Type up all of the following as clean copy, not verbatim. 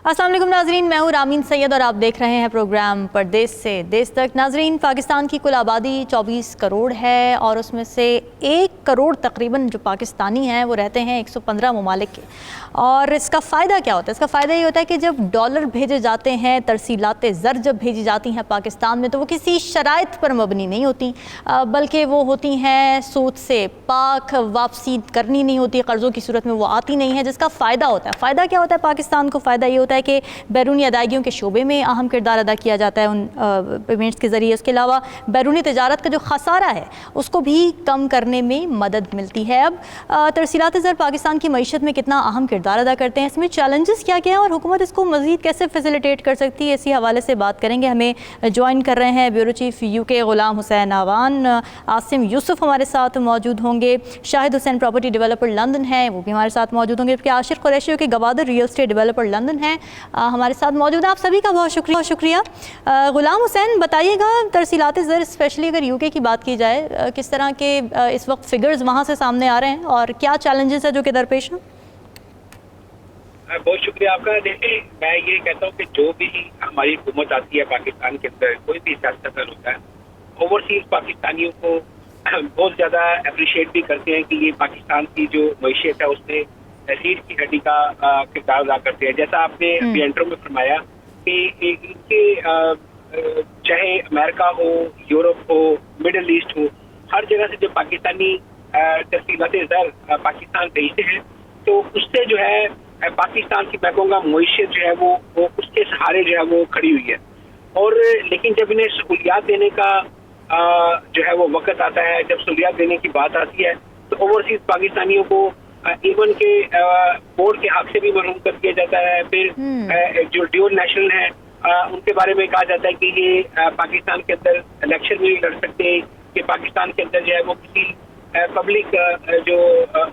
अस्सलाम वालेकुम नाजरीन, मैं हूँ रामीन सैयद और आप देख रहे हैं प्रोग्राम परदेश से देश तक। नाजरीन, पाकिस्तान की कुल आबादी 24 करोड़ है और उसमें से 1 करोड़ तकरीबन जो पाकिस्तानी हैं वो रहते हैं 115 ममालिक के। और इसका फ़ायदा क्या होता है? इसका फ़ायदा ये होता है कि जब डॉलर भेजे जाते हैं, तरसीलात ज़र जब भेजी जाती हैं पाकिस्तान में, तो वो किसी शराइत पर मबनी नहीं होती, बल्कि वो होती हैं सूद से पाक, वापसी करनी नहीं होती, कर्ज़ों की सूरत में वो आती नहीं है, जिसका फ़ायदा होता है। फ़ायदा क्या होता है पाकिस्तान को? फ़ायदा ये होता है कि बैरूनी अदायगियों के शोबे में अहम किरदार अदा किया जाता है उन पेमेंट्स के ज़रिए। उसके अलावा बैरूनी तजारत का जो खसारा है उसको भी कम करने में मदद मिलती है। अब तरसीलात ज़र पाकिस्तान की मईशत में कितना अहम किरदार अदा करते हैं, इसमें चैलेंजेस क्या क्या हैं और हुकूमत इसको मज़ीद कैसे फैसिलिटेट कर सकती है, इसी हवाले से बात करेंगे। हमें ज्वाइन कर रहे हैं ब्यूरो चीफ UK ग़ुलाम हुसैन आवान, आसिम यूसुफ हमारे साथ मौजूद होंगे, Shahid Hussain property developer London हैं वो भी हमारे साथ मौजूद होंगे, जबकि आशिर कुरैशी के Gwadar real estate developer London हैं हमारे साथ मौजूद है। आप सभी का बहुत शुक्रिया। ग़ुलाम हुसैन, बताइएगा तरसीलात ज़र स्पेशली अगर UK की बात की जाए, किस तरह के इस वक्त फिगर्स वहाँ से सामने आ रहे हैं और क्या चैलेंजेस है जो कि दरपेश हैं? बहुत शुक्रिया आपका। देखिए, मैं ये कहता हूँ कि जो भी हमारी हुकूमत आती है पाकिस्तान के अंदर, कोई भी सियासतदान होता है, ओवरसीज पाकिस्तानियों को बहुत ज़्यादा अप्रिशिएट भी करते हैं कि ये पाकिस्तान की जो मईशत है उसमें रीढ़ की हड्डी का किरदार अदा करते हैं। जैसा आपने अभी इंट्रो में फरमाया कि इनके चाहे अमेरिका हो, यूरोप हो, मिडल ईस्ट हो, हर जगह से जो पाकिस्तानी तरसीलात ज़र पाकिस्तान भेजते हैं, तो उससे जो है पाकिस्तान की मैं कहूँगा मईशत जो है वो उसके सहारे जो है वो खड़ी हुई है। और लेकिन जब इन्हें सहूलियात देने का जो है वो वक्त आता है, जब सहूलियात देने की बात आती है, तो ओवरसीज पाकिस्तानियों को इवन के बोर्ड के हक से भी महरूम कर दिया जाता है। फिर जो ड्यूल नेशनल है उनके बारे में कहा जाता है कि ये पाकिस्तान के अंदर इलेक्शन में नहीं लड़ सकते, कि पाकिस्तान के अंदर जो है वो किसी पब्लिक जो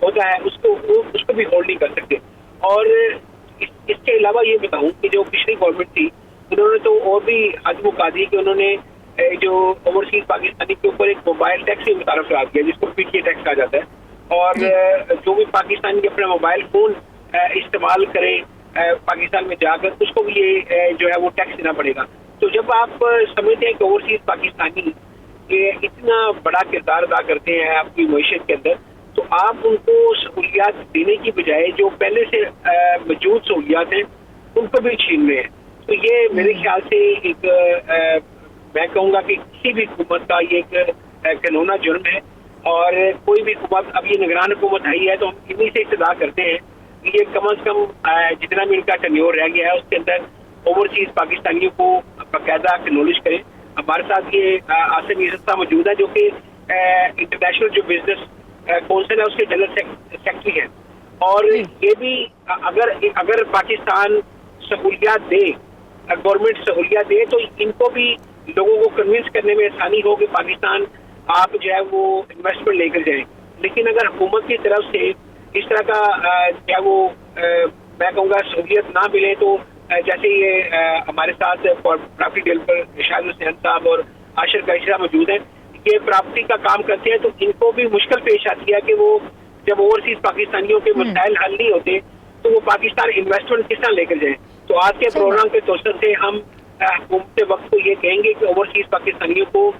होता है उसको भी होल्ड नहीं कर सकते। और इसके अलावा ये बताऊं कि जो पिछली गवर्नमेंट थी उन्होंने तो और भी हद मुका दी कि उन्होंने जो ओवरसीज पाकिस्तानी के ऊपर एक मोबाइल टैक्स ही मुतारफ करा दिया, जिसको PTA टैक्स कहा जाता है। और जो भी पाकिस्तानी अपना मोबाइल फोन इस्तेमाल करे पाकिस्तान में जाकर, उसको भी ये जो है वो टैक्स देना पड़ेगा। तो जब आप समझते हैं कि ओवरसीज पाकिस्तानी इतना बड़ा किरदार अदा करते हैं आपकी मईशत के अंदर, तो आप उनको सहूलियात देने की बजाय जो पहले से मौजूद सहूलियात हैं उनको भी छीन रहे हैं। तो ये मेरे ख्याल से एक मैं कहूँगा कि किसी भी हुकूमत का ये एक कानूना जुर्म है। और कोई भी हुकूमत, अब ये निगरान हुकूमत आई है, तो हम इन्हीं से इत्तदा करते हैं कि ये कम अज़ कम जितना भी इनका टन्योर रह गया है उसके अंदर ओवरसीज पाकिस्तानियों को बाकायदा एक्नॉलेज करें। हमारे साथ ये आसिम यूसुफ साहब मौजूद है जो कि इंटरनेशनल जो बिजनेस कौंसिल है उसके जनरल सेक्रेटरी है। और ये भी अगर पाकिस्तान सहूलियात दे, गवर्नमेंट सहूलियात दे, तो इनको भी लोगों को कन्विंस करने में आसानी हो कि पाकिस्तान आप जो है वो इन्वेस्टमेंट लेकर जाएं। लेकिन अगर हुकूमत की तरफ से इस तरह का जो है वो मैं कहूँगा सहूलियत ना मिले, तो जैसे ये हमारे साथ प्रॉपर्टी डेवलपर शाहिद हुसैन साहब और आशिर कुरैशी मौजूद हैं, ये प्रॉपर्टी का काम करते हैं, तो इनको भी मुश्किल पेश आती है कि वो जब ओवरसीज पाकिस्तानियों के मसाइल हल नहीं होते तो वो पाकिस्तान इन्वेस्टमेंट किस तरह लेकर जाए। तो आज के प्रोग्राम के तौर से हम हुकूमत वक्त को ये कहेंगे कि ओवरसीज पाकिस्तानियों को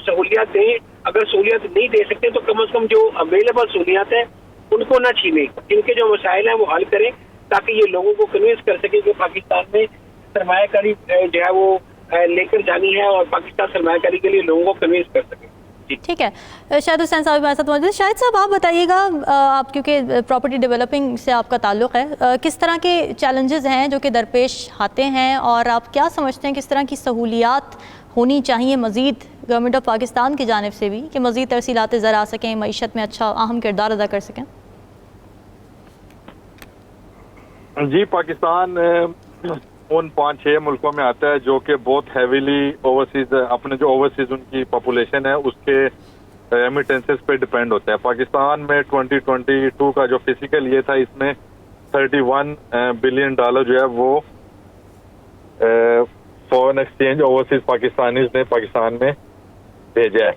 सहूलियात दें। अगर सहूलियात नहीं दे सकते तो कम से कम जो अवेलेबल सहूलियात है उनको ना छीनें, इनके जो मसाइल हैं वो हल करें, ताकि ये लोगों को कन्विंस कर सके कि पाकिस्तान में सरमायाकारी जो है वो लेकर जानी है और पाकिस्तान सरमायाकारी के लिए लोगों को कन्विंस कर सके। ठीक है, शाहिद हुसैन साहब हमारे साथ मौजूद हैं। शाहिद साहब, आप बताइएगा, आप क्योंकि प्रॉपर्टी डेवलपिंग से आपका ताल्लुक़ है, किस तरह के चैलेंजेस हैं जो कि दरपेश आते हैं और आप क्या समझते हैं किस तरह की सहूलियात होनी चाहिए मज़ीद गवर्नमेंट ऑफ पाकिस्तान की जानिब से भी कि मज़ीद तरसीलात ज़र आ सकें, मईशत में अच्छा अहम किरदार अदा कर सकें? जी, पाकिस्तान उन 5-6 मुल्कों में आता है जो कि बहुत हैवीली ओवरसीज, अपने जो ओवरसीज उनकी पॉपुलेशन है उसके रेमिटेंसेस पे डिपेंड होता है। पाकिस्तान में 2022 का जो फिजिकल ये था, इसमें $31 बिलियन जो है वो फॉरेन एक्सचेंज ओवरसीज पाकिस्तानीज ने पाकिस्तान में भेजा है,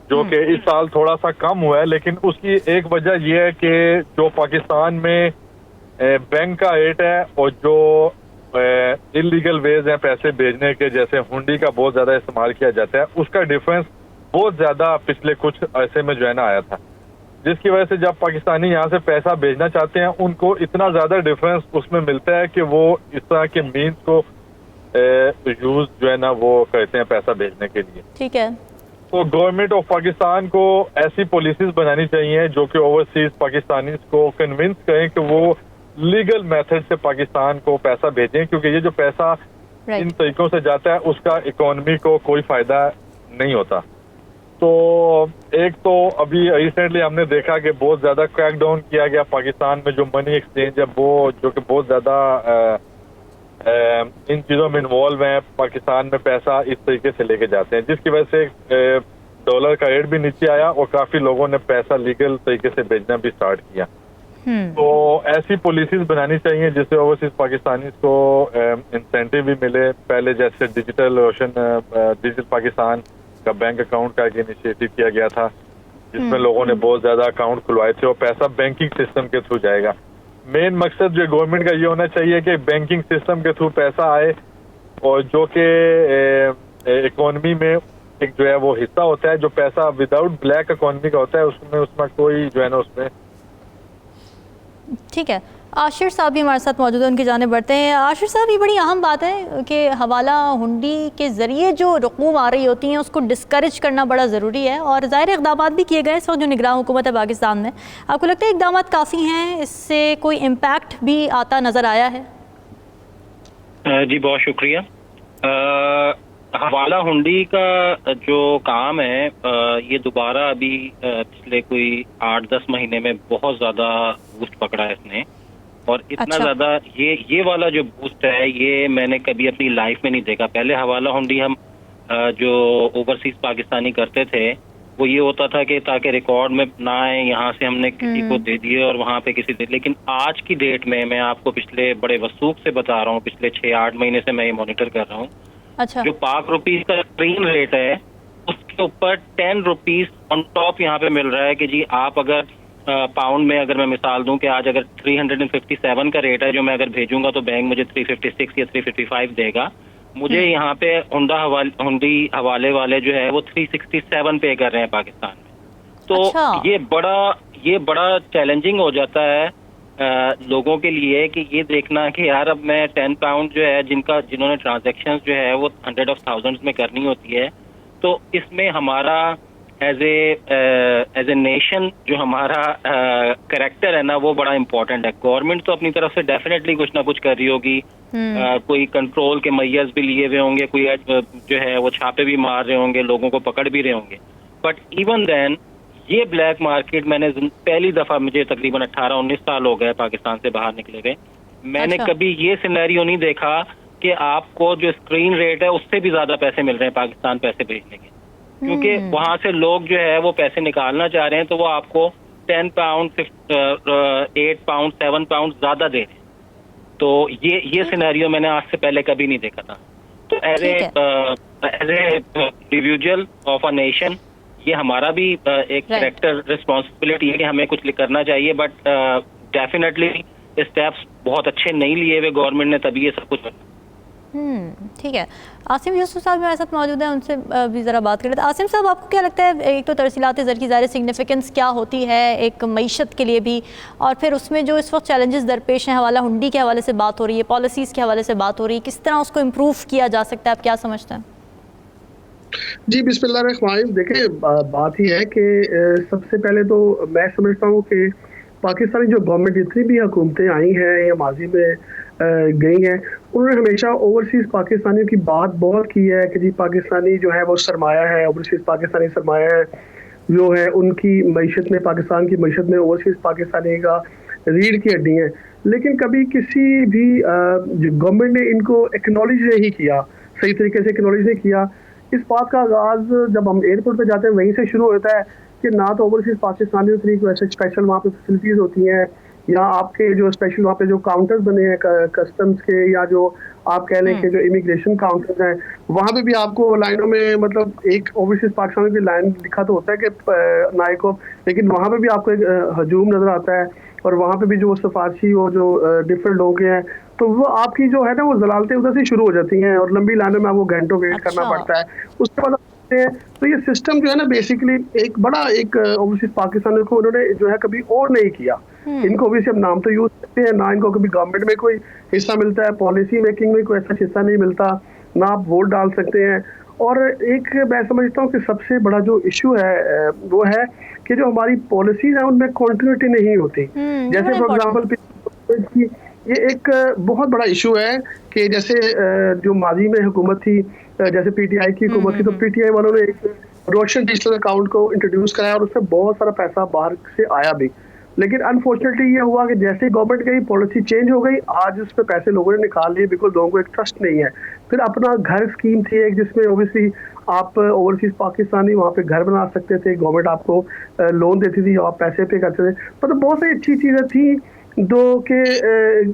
जो कि इस साल थोड़ा सा कम हुआ है। लेकिन उसकी एक वजह यह है कि जो पाकिस्तान में बैंक का रेट है और जो इलीगल वेज हैं पैसे भेजने के, जैसे हुंडी का बहुत ज्यादा इस्तेमाल किया जाता है, उसका डिफरेंस बहुत ज्यादा पिछले कुछ अरसे में जो है ना आया था, जिसकी वजह से जब पाकिस्तानी यहाँ से पैसा भेजना चाहते हैं उनको इतना ज्यादा डिफरेंस उसमें मिलता है कि वो इस तरह के मीन्स को यूज जो है ना वो करते हैं पैसा भेजने के लिए। ठीक है। तो गवर्नमेंट ऑफ पाकिस्तान को ऐसी पॉलिसीज बनानी चाहिए जो कि ओवरसीज पाकिस्तानी को कन्विंस करें कि वो लीगल मेथड से पाकिस्तान को पैसा भेजें, क्योंकि ये जो पैसा इन तरीकों से जाता है उसका इकोनॉमी को कोई फायदा नहीं होता। तो एक तो अभी रिसेंटली हमने देखा कि बहुत ज्यादा क्रैकडाउन किया गया पाकिस्तान में, जो मनी एक्सचेंज है वो जो कि बहुत ज्यादा इन चीजों में इन्वॉल्व हैं, पाकिस्तान में पैसा इस तरीके से लेके जाते हैं, जिसकी वजह से डॉलर का रेट भी नीचे आया और काफी लोगों ने पैसा लीगल तरीके से भेजना भी स्टार्ट किया। तो ऐसी पॉलिसीज बनानी चाहिए जिससे ओवरसीज पाकिस्तानी को इंसेंटिव भी मिले। पहले जैसे डिजिटल पाकिस्तान का बैंक अकाउंट का एक इनिशिएटिव किया गया था, जिसमें लोगों ने बहुत ज्यादा अकाउंट खुलवाए थे और पैसा बैंकिंग सिस्टम के थ्रू जाएगा। मेन मकसद जो गवर्नमेंट का ये होना चाहिए कि बैंकिंग सिस्टम के थ्रू पैसा आए और जो कि इकोनॉमी में एक जो है वो हिस्सा होता है, जो पैसा विदाउट ब्लैक इकोनॉमी का होता है उसमें कोई जो है ना उसमें। ठीक है, आशिर साहब भी हमारे साथ मौजूद हैं, उनकी जाने बढ़ते हैं। आशिर साहब, ये बड़ी अहम बात है कि हवाला हुंडी के ज़रिए जो रकूम आ रही होती हैं उसको डिस्करेज करना बड़ा ज़रूरी है और ज़ाहिर इक़दाम भी किए गए इस वक्त जो निगरान हुकूमत है पाकिस्तान में। आपको लगता है इक़दाम काफ़ी हैं, इससे कोई इम्पैक्ट भी आता नज़र आया है? जी बहुत शुक्रिया। हवाला हुंडी का जो काम है ये दोबारा अभी पिछले कोई 8-10 महीने में बहुत ज़्यादा बूस्ट पकड़ा है इसने, और इतना ज़्यादा ये वाला जो बूस्ट है ये मैंने कभी अपनी लाइफ में नहीं देखा। पहले हवाला हुंडी हम जो ओवरसीज पाकिस्तानी करते थे वो ये होता था कि ताकि रिकॉर्ड में ना आए, यहाँ से हमने किसी को दे दिए और वहाँ पे किसी दे। लेकिन आज की डेट में मैं आपको पिछले बड़े वसूख से बता रहा हूँ, पिछले 6-8 महीने से मैं ये मॉनिटर कर रहा हूँ। अच्छा। जो पाक रुपीज का स्क्रीन रेट है उसके ऊपर 10 रुपीज ऑन टॉप यहाँ पे मिल रहा है कि जी आप अगर पाउंड में अगर मैं मिसाल दूं कि आज अगर 357 का रेट है जो मैं अगर भेजूंगा तो बैंक मुझे 356 या 355 देगा, मुझे यहाँ पे हुंडी हवाले वाले जो है वो 367 पे कर रहे हैं पाकिस्तान में। तो अच्छा। ये बड़ा चैलेंजिंग हो जाता है लोगों के लिए कि ये देखना कि यार अब मैं 10 पाउंड जो है जिन्होंने ट्रांजैक्शंस जो है वो 100 of thousands में करनी होती है, तो इसमें हमारा एज ए नेशन जो हमारा कैरेक्टर है ना वो बड़ा इम्पोर्टेंट है। गवर्नमेंट तो अपनी तरफ से डेफिनेटली कुछ ना कुछ कर रही होगी, कोई कंट्रोल के मैयर्स भी लिए हुए होंगे, कोई जो है वो छापे भी मार रहे होंगे, लोगों को पकड़ भी रहे होंगे, बट इवन देन ये ब्लैक मार्केट मैंने पहली दफा, मुझे तकरीबन 18-19 साल हो गए पाकिस्तान से बाहर निकले हुए, मैंने कभी ये सिनेरियो नहीं देखा कि आपको जो स्क्रीन रेट है उससे भी ज्यादा पैसे मिल रहे हैं पाकिस्तान पैसे भेजने के, क्योंकि वहां से लोग जो है वो पैसे निकालना चाह रहे हैं तो वो आपको 10 पाउंड 8 पाउंड 7 पाउंड ज्यादा दे रहे हैं। तो ये सिनेरियो मैंने आज से पहले कभी नहीं देखा था। तो as a individual of a nation ये हमारा भी एक कैरेक्टर रिस्पॉन्सिबिलिटी है कि हमें कुछ करना चाहिए, बट डेफिनेटली स्टेप्स बहुत अच्छे नहीं लिए हुए गवर्नमेंट ने, तभी ये सब कुछ। ठीक है, आसिम यूसुफ साहब हमारे साथ मौजूद हैं, उनसे भी ज़रा बात कर लेते हैं। आसिम साहब, आपको क्या लगता है, एक तो तरसीलात ज़र की ज़ाहिर सिग्निफिकेंस क्या होती है एक मईशत के लिए भी, और फिर उसमें जो इस वक्त चैलेंजेस दरपेश हैं, हवाला हुंडी के हवाले से बात हो रही है, पॉलिसीज़ के हवाले से बात हो रही है, किस तरह उसको इम्प्रूव किया जा सकता है, आप क्या समझते हैं? जी बिस्मिल्लाहिर्रहमानिर्रहीम। देखिए बात ही है कि सबसे पहले तो मैं समझता हूँ कि पाकिस्तानी जो गवर्नमेंट जितनी भी हुकूमतें आई हैं या माजी में गई हैं, उन्होंने हमेशा ओवरसीज़ पाकिस्तानियों की बात बहुत की है कि जी पाकिस्तानी जो है वो सरमाया है, ओवरसीज़ पाकिस्तानी सरमाया है जो है उनकी मईशत में, पाकिस्तान की मईशत में ओवरसीज़ पाकिस्तानी का रीढ़ की हड्डी है। लेकिन कभी किसी भी गवर्नमेंट ने इनको एक्नॉलेज नहीं किया, सही तरीके से एक्नॉलेज नहीं किया। इस बात का आगाज़ जब हम एयरपोर्ट पे जाते हैं वहीं से शुरू होता है कि ना तो ओवरसीज़ पाकिस्तानियों के लिए ऐसे स्पेशल वहाँ पे फैसिलिटीज़ होती हैं, या आपके जो स्पेशल वहाँ पे जो काउंटर्स बने हैं कस्टम्स के, या जो आप कह लें कि जो इमिग्रेशन काउंटर्स हैं, वहाँ पे भी आपको लाइनों में मतलब एक ओवरसीज़ पाकिस्तानियों की लाइन लिखा तो होता है कि नायक को, लेकिन वहाँ पे भी आपको एक हजूम नज़र आता है। और वहाँ पे भी जो सिफारशी और जो डिफरेंट लोग हैं, तो वो आपकी जो है ना वो जलालतें उधर से शुरू हो जाती हैं और लंबी लाइनों में आपको घंटों वेट करना अच्छा। पड़ता है। उसके बाद तो ये सिस्टम जो है ना बेसिकली एक बड़ा एक ओवरसीज पाकिस्तानियों को उन्होंने जो है कभी और नहीं किया। इनको भी हम नाम तो यूज करते हैं, ना इनको कभी गवर्नमेंट में कोई हिस्सा मिलता है, पॉलिसी मेकिंग में कोई ऐसा हिस्सा नहीं मिलता, ना आप वोट डाल सकते हैं। और एक मैं समझता हूँ कि सबसे बड़ा जो इशू है वो है कि जो हमारी पॉलिसीज हैं उनमें कॉन्टिन्यूटी नहीं होती। जैसे फॉर एग्जाम्पल ये एक बहुत बड़ा इशू है कि जैसे जो माजी में हुकूमत थी, जैसे पीटीआई की हुकूमत थी, तो पीटीआई वालों ने एक रोशन डिजिटल अकाउंट को इंट्रोड्यूस कराया और उसमें बहुत सारा पैसा बाहर से आया भी। लेकिन अनफॉर्चुनेटली ये हुआ कि जैसे गवर्नमेंट गई पॉलिसी चेंज हो गई, आज उस पर पैसे लोगों ने निकाल लिए, बिल्कुल लोगों को एक ट्रस्ट नहीं है। फिर अपना घर स्कीम थी एक, जिसमें ओबियसली आप ओवरसीज पाकिस्तानी वहाँ पे घर बना सकते थे, गवर्नमेंट आपको लोन देती थी, आप पैसे पे करते थे। मतलब बहुत सारी अच्छी चीज़ें थी दो के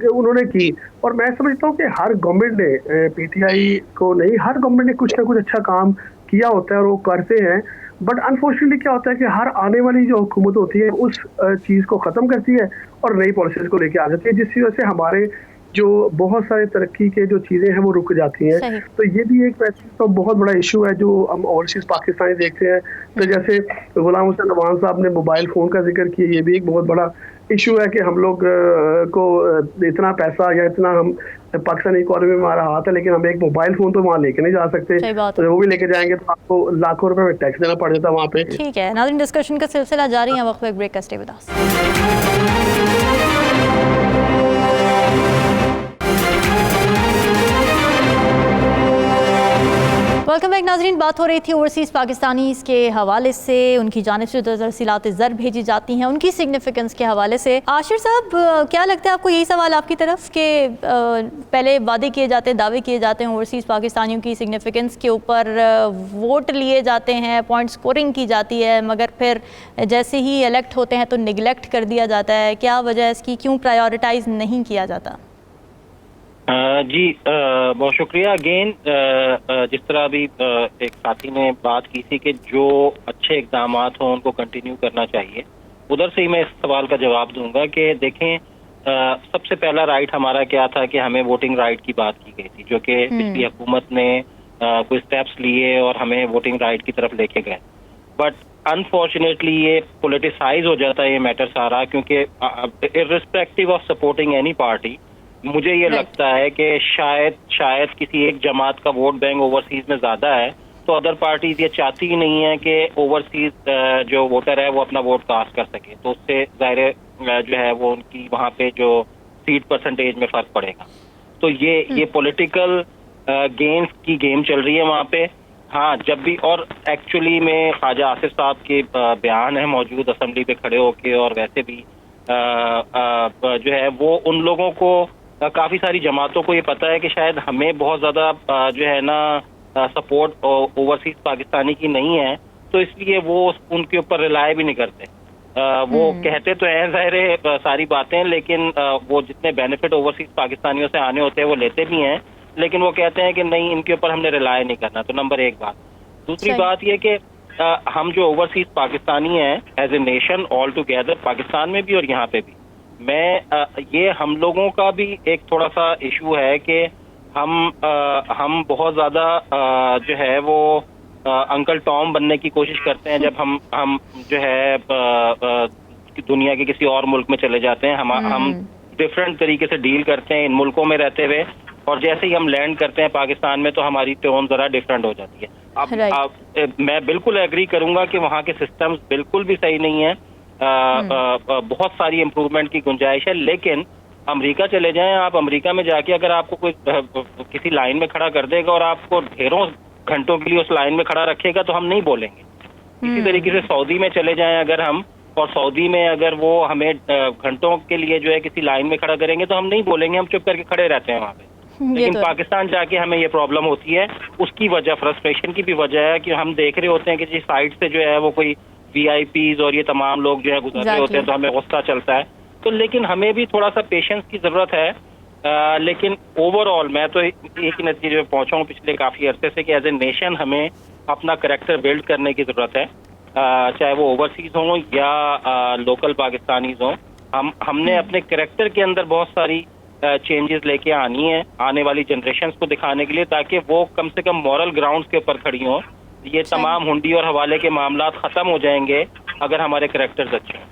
उन्होंने की। और मैं समझता हूँ कि हर गवर्नमेंट ने, पीटीआई को नहीं, हर गवर्नमेंट ने कुछ ना कुछ अच्छा काम किया होता है और वो करते हैं। बट अनफॉर्चुनेटली क्या होता है कि हर आने वाली जो हुकूमत होती है उस चीज़ को ख़त्म करती है और नई पॉलिसीज को लेके आ जाती है, जिसकी वजह से हमारे जो बहुत सारे तरक्की के जो चीज़ें हैं वो रुक जाती हैं। तो ये भी एक वैसे तो बहुत बड़ा इशू है जो हम ओवरसीज पाकिस्तानी देखते हैं। तो जैसे गुलाम हुसैन अवान साहब ने मोबाइल फ़ोन का जिक्र किया, ये भी एक बहुत बड़ा इशू है कि हम लोग को इतना पैसा या इतना हम पाकिस्तानी इकोनॉमी में हमारा हाथ है, लेकिन हम एक मोबाइल फोन तो वहाँ लेके नहीं जा सकते। तो वो भी लेके जाएंगे तो आपको लाखों रुपए में टैक्स देना पड़ जाता वहाँ पे। ठीक है नाज़रीन, डिस्कशन का सिलसिला जारी है, वक्त पे एक ब्रेक का, stay with us. Welcome back नाजरीन। बात हो रही थी ओवरसीज़ पाकिस्तानीज़ के हवाले से, उनकी जानिब से जो तरसीलात ज़र भेजी जाती हैं उनकी सिग्निफिकेंस के हवाले से। आशिर साहब, क्या लगता है आपको, यही सवाल आपकी तरफ कि पहले वादे किए जाते हैं, दावे किए जाते हैं ओवरसीज़ पाकिस्तानियों की सिग्निफिकेंस के ऊपर, वोट लिए जाते हैं, पॉइंट स्कोरिंग की जाती है, मगर फिर जैसे ही इलेक्ट होते हैं तो निगलेक्ट कर दिया जाता है। क्या वजह है इसकी, क्यों प्रायोरिटाइज नहीं किया जाता? जी बहुत शुक्रिया। अगेन जिस तरह अभी एक साथी ने बात की थी कि जो अच्छे इकदाम हों उनको कंटिन्यू करना चाहिए, उधर से ही मैं इस सवाल का जवाब दूंगा कि देखें, सबसे पहला राइट हमारा क्या था कि हमें वोटिंग राइट की बात की गई थी, जो कि पिछली हुकूमत ने कोई स्टेप्स लिए और हमें वोटिंग राइट की तरफ लेके गए। बट अनफॉर्चुनेटली ये पोलिटिसाइज हो जाता है ये मैटर सारा, क्योंकि irrespective of supporting any party, मुझे ये लगता है कि शायद किसी एक जमात का वोट बैंक ओवरसीज में ज्यादा है, तो अदर पार्टीज ये चाहती ही नहीं है कि ओवरसीज जो वोटर है वो अपना वोट कास्ट कर सके, तो उससे ज़ाहिर जो है वो उनकी वहाँ पे जो सीट परसेंटेज में फर्क पड़ेगा। तो ये पॉलिटिकल गेम्स की गेम चल रही है वहाँ पे। हाँ, जब भी, और एक्चुअली में ख्वाजा आसिफ साहब के बयान है मौजूद असेंबली पे खड़े होके, और वैसे भी जो है वो उन लोगों को, काफी सारी जमातों को ये पता है कि शायद हमें बहुत ज्यादा जो है ना सपोर्ट ओवरसीज पाकिस्तानी की नहीं है, तो इसलिए वो उनके ऊपर रिलाय भी नहीं करते। वो कहते तो हैं ज़ाहिर सारी बातें, लेकिन वो जितने बेनिफिट ओवरसीज पाकिस्तानियों से आने होते हैं वो लेते भी हैं, लेकिन वो कहते हैं कि नहीं, इनके ऊपर हमने रिलाय नहीं करना। तो नंबर एक बात। दूसरी बात ये कि हम जो ओवरसीज पाकिस्तानी हैं as a nation all together, Pakistan में भी और यहाँ पे भी, ये हम लोगों का भी एक थोड़ा सा इशू है कि हम बहुत ज्यादा जो है वो अंकल टॉम बनने की कोशिश करते हैं। जब हम जो है दुनिया के किसी और मुल्क में चले जाते हैं, हम डिफरेंट तरीके से डील करते हैं इन मुल्कों में रहते हुए, और जैसे ही हम लैंड करते हैं पाकिस्तान में तो हमारी टोन जरा डिफरेंट हो जाती है। अब मैं बिल्कुल एग्री करूंगा कि वहाँ के सिस्टम्स बिल्कुल भी सही नहीं है, बहुत सारी इम्प्रूवमेंट की गुंजाइश है। लेकिन अमेरिका चले जाएं आप, अमेरिका में जाके अगर आपको कोई किसी लाइन में खड़ा कर देगा और आपको ढेरों घंटों के लिए उस लाइन में खड़ा रखेगा तो हम नहीं बोलेंगे। इसी तरीके से सऊदी में चले जाएं अगर हम, और सऊदी में अगर वो हमें घंटों के लिए जो है किसी लाइन में खड़ा करेंगे तो हम नहीं बोलेंगे, हम चुप करके खड़े रहते हैं वहाँ पे। लेकिन पाकिस्तान जाके हमें ये प्रॉब्लम होती है। उसकी वजह, फ्रस्ट्रेशन की भी वजह है कि हम देख रहे होते हैं कि जिस साइड से जो है वो कोई VIPs और ये तमाम लोग जो है गुजर रहे होते हैं, तो हमें गुस्सा चलता है। तो लेकिन हमें भी थोड़ा सा पेशेंस की जरूरत है। लेकिन ओवरऑल मैं तो एक ही नतीजे पे पहुंचा हूँ पिछले काफी अरसे से कि एज ए नेशन हमें अपना करैक्टर बिल्ड करने की जरूरत है, चाहे वो ओवरसीज हों या लोकल पाकिस्तानीज हों। हमने अपने कैरेक्टर के अंदर बहुत सारी चेंजेस लेके आनी है आने वाली जनरेशन्स को दिखाने के लिए, ताकि वो कम से कम मॉरल ग्राउंड्स के ऊपर खड़ी हों। ये तमाम हुंडी और हवाले के मामला खत्म हो जाएंगे अगर हमारे कैरेक्टर्स अच्छे हैं।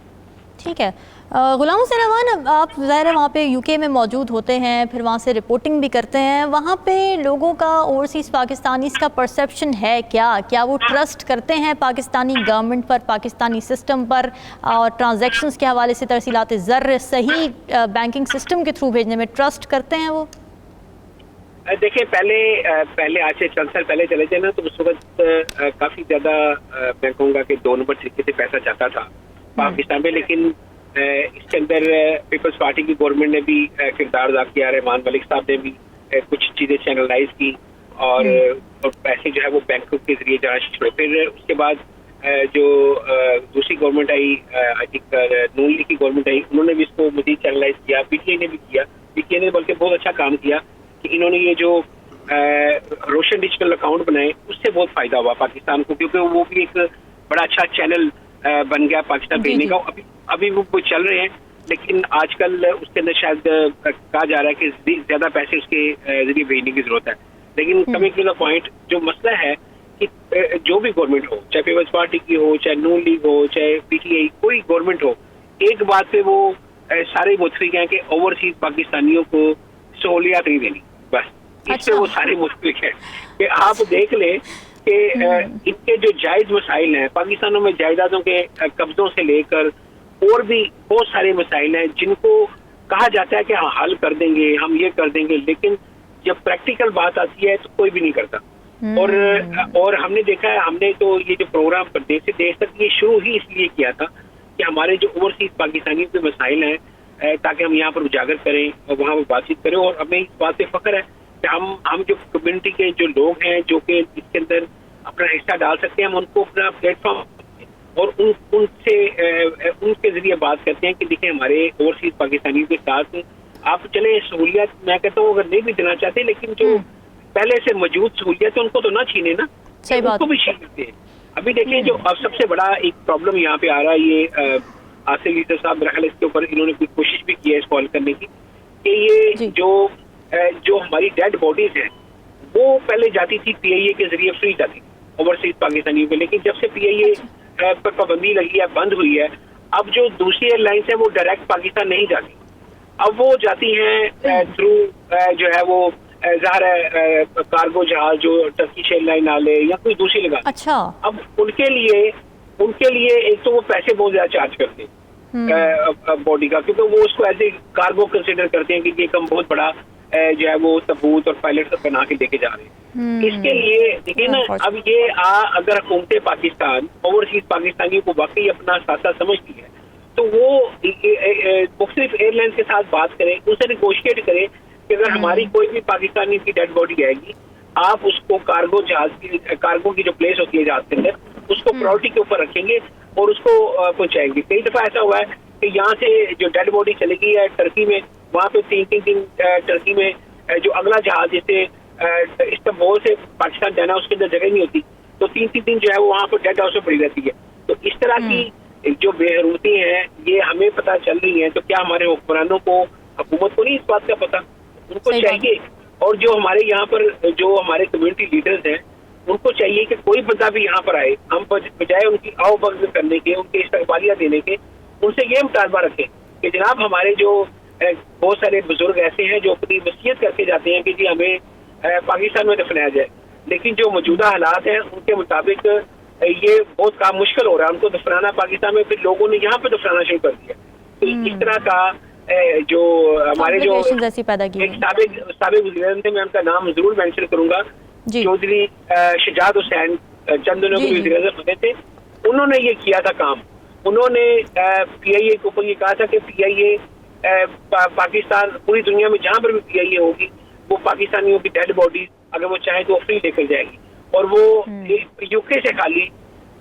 ठीक है। गुलाम हुसैन अमान, आप ज़ाहिर है वहाँ पे यूके में मौजूद होते हैं, फिर वहाँ से रिपोर्टिंग भी करते हैं। वहाँ पे लोगों का ओवरसीज़ पाकिस्तानीज़ का परसेप्शन है क्या वो ट्रस्ट करते हैं पाकिस्तानी गवर्नमेंट पर, पाकिस्तानी सिस्टम पर, और ट्रांजैक्शंस के हवाले से तरसीलात ज़र सही बैंकिंग सिस्टम के थ्रू भेजने में ट्रस्ट करते हैं वो? देखिए, पहले आज से चंद साल पहले चले जाए ना, तो उस वक्त काफ़ी ज़्यादा मैं कहूँगा कि 2 नंबर तरीके से पैसा जाता था पाकिस्तान में। लेकिन इसके अंदर पीपल्स पार्टी की गवर्नमेंट ने भी किरदार अदा किया, रहमान मलिक साहब ने भी कुछ चीज़ें चैनलाइज की और पैसे जो है वो बैंकों के जरिए जाना शुरू। फिर उसके बाद जो दूसरी government I, I think Noon league की गवर्नमेंट आई, उन्होंने भी इसको मजीद चैनलाइज किया। पीटीआई ने भी किया, पीटीआई ने बल्कि बहुत अच्छा काम किया कि इन्होंने ये जो रोशन डिजिटल अकाउंट बनाए, उससे बहुत फायदा हुआ पाकिस्तान को, क्योंकि वो भी एक बड़ा अच्छा चैनल बन गया पाकिस्तान भेजने का। अभी वो चल रहे हैं, लेकिन आजकल उसके अंदर शायद कहा जा रहा है कि ज्यादा पैसे उसके जरिए भेजने की जरूरत है। लेकिन कमिंग टू द पॉइंट, जो मसला है कि जो भी गवर्नमेंट हो, चाहे पीपल्स पार्टी की हो, चाहे नून लीग हो, चाहे पीटीआई, कोई गवर्नमेंट हो, एक बात पे वो सारे मुतफिक हैं कि ओवरसीज पाकिस्तानियों को सहूलियत नहीं देनी। बस इससे वो सारे मुतफिक हैं कि आप देख लें कि इनके जो जायज मसाइल हैं पाकिस्तानों में, जायदादों के कब्जों से लेकर और भी बहुत सारे मसाइल हैं जिनको कहा जाता है कि हाँ हल कर देंगे, हम ये कर देंगे, लेकिन जब प्रैक्टिकल बात आती है तो कोई भी नहीं करता। और हमने देखा है, हमने तो ये जो प्रोग्राम प्रदेश से देश तक ये शुरू ही इसलिए किया था कि हमारे जो ओवरसीज पाकिस्तानियों के मसाइल हैं ताकि हम यहाँ पर उजागर करें और वहाँ पर बातचीत करें। और हमें इस बात पे फख्र है कि हम जो कम्युनिटी के जो लोग हैं जो कि इसके अंदर अपना हिस्सा डाल सकते हैं, हम उनको अपना प्लेटफॉर्म और उनके जरिए बात करते हैं कि देखिए हमारे ओवरसीज पाकिस्तानियों के साथ आप चले सहूलियत, मैं कहता हूँ अगर नहीं भी देना चाहते, लेकिन जो पहले से मौजूद सहूलियत है उनको तो ना छीने ना, उनको भी छीन लेते हैं। अभी देखिए जो अब सबसे बड़ा एक प्रॉब्लम यहाँ पे आ रहा है, ये आसिफ लीडर साहब मेरा ख्याल इसके ऊपर इन्होंने कोई कोशिश भी की है सॉल्व करने की, कि ये जो हमारी डेड बॉडीज हैं वो पहले जाती थी पीआईए के जरिए फ्री जाती थी ओवरसीज पाकिस्तानियों पे, लेकिन जब से पीआईए पर पाबंदी लगी है, बंद हुई है, अब जो दूसरी एयरलाइंस है वो डायरेक्ट पाकिस्तान नहीं जाती, अब वो जाती हैं थ्रू जो है वो ज़ाहिर है कार्गो जहाज जो टर्किश एयरलाइन वाले या कोई दूसरी लगा। अच्छा। अब उनके लिए एक तो वो पैसे बहुत ज्यादा चार्ज करते हैं बॉडी का, क्योंकि वो उसको एज ए कार्गो कंसिडर करते हैं कि हम बहुत बड़ा जो है वो सबूत और पायलट बना के लेके जा रहे हैं। इसके लिए देखिए ना, अब ये अगर हुकूमत पाकिस्तान ओवरसीज पाकिस्तानियों को वाकई अपना साथा समझती है तो वो मुख्तलिफ एयरलाइंस के साथ बात करें, उनसे निगोशिएट करें कि अगर हमारी कोई भी पाकिस्तानी की डेड बॉडी आएगी, आप उसको कार्गो की जो प्लेस होती है जहाज के अंदर, उसको प्रायोरिटी के ऊपर रखेंगे और उसको पहुंचाएंगे। कई दफा ऐसा हुआ है कि यहाँ से जो डेड बॉडी चलेगी है टर्की में, वहाँ पे 3 दिन टर्की में जो अगला जहाज जैसे इस्तांबुल से पाकिस्तान जाना, उसके अंदर जगह नहीं होती, तो 3 दिन जो है वो वहाँ पर डेड हाउस में पड़ी रहती है। तो इस तरह की जो बेहरूती हैं ये हमें पता चल रही है, तो क्या हमारे हुक्मरानों को, हुकूमत को नहीं इस बात का पता? उनको चाहिए, और जो हमारे यहाँ पर जो हमारे कम्युनिटी लीडर्स हैं उनको चाहिए कि कोई बंदा भी यहाँ पर आए, हम बजाय उनकी आओभगत करने के, उनके इस्तकबालिया देने के, उनसे ये मुतालबा रखें कि जनाब हमारे जो बहुत सारे बुजुर्ग ऐसे हैं जो अपनी वसीयत करके जाते हैं कि जी हमें पाकिस्तान में दफनाया जाए, लेकिन जो मौजूदा हालात हैं उनके मुताबिक ये बहुत काम मुश्किल हो रहा है उनको दफनाना पाकिस्तान में, फिर लोगों ने यहाँ पे दफनाना शुरू कर दिया। तो इस तरह का जो हमारे जो एक साबिक वज़ीर थे, मैं उनका नाम जरूर मेंशन करूंगा, चौधरी शजाद हुसैन, चंद दिनों के वज़ीर बने थे, उन्होंने ये किया था काम। उन्होंने पीआईए को ऊपर ये कहा था कि पीआईए पाकिस्तान, पूरी दुनिया में जहाँ पर भी पीआईए होगी वो पाकिस्तानियों की डेड बॉडी अगर वो चाहे तो फ्री लेकर जाएगी, और वो यूके से खाली